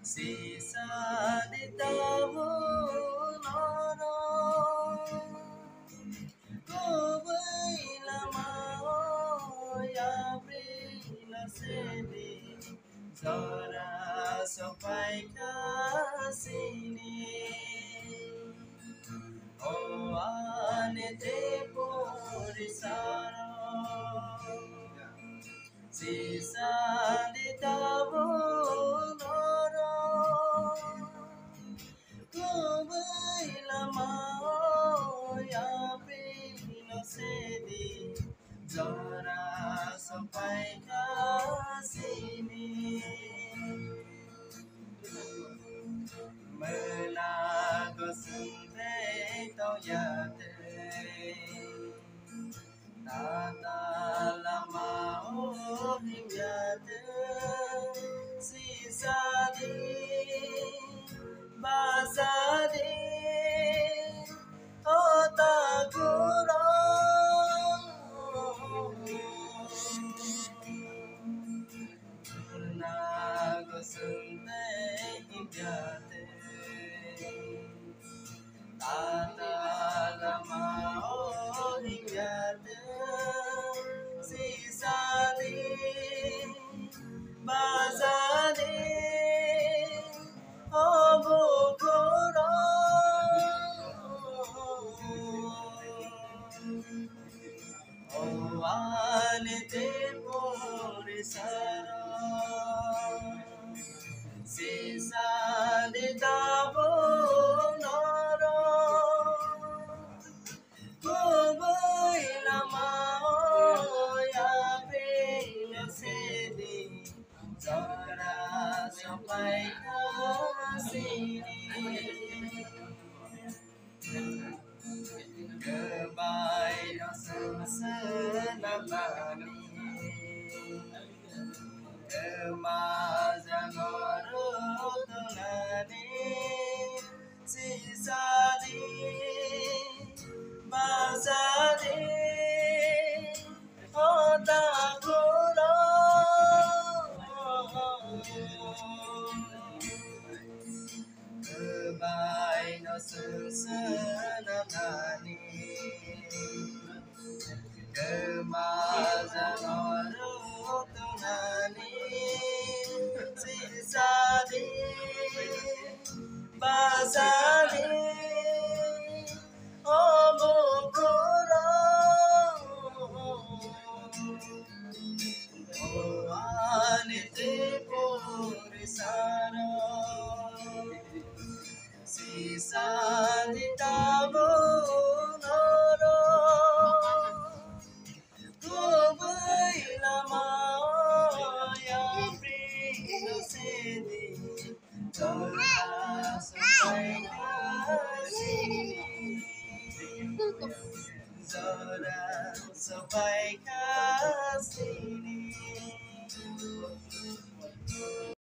Sisa di tahu lorong Cô với là màu ya bri là se đi giờ ra sao phải cả sini o ane te por saro si sa di tavo loro cô với là màu ya bri là se đi giờ ra sao phải cả sini mơ na có sừng thế tao ya thế ta ta la ma o hình ya thế si sa đi ba sa đi o ta curo na có sừng thế ya thế ta ta la ma o hình ya thế si sa đi ba sa đi o vô cô đó o ane te por saro si sa di tavo loro cô với là màu ya bri là se đi giờ ra sao phải cả sini goodbye nó sương sương la ni ma ra ngõ rốt na ni si sa đi ba sa đi o ta cô đó goodbye nó sương sương la ni ma ra ngõ rốt na ni si sa đi ba sa đi o vô cô đó o ane te por saro si sa di tavo loro cô với là màu ya bri nó se đi giờ ta sẽ phải cả sini giờ ta sẽ phải cả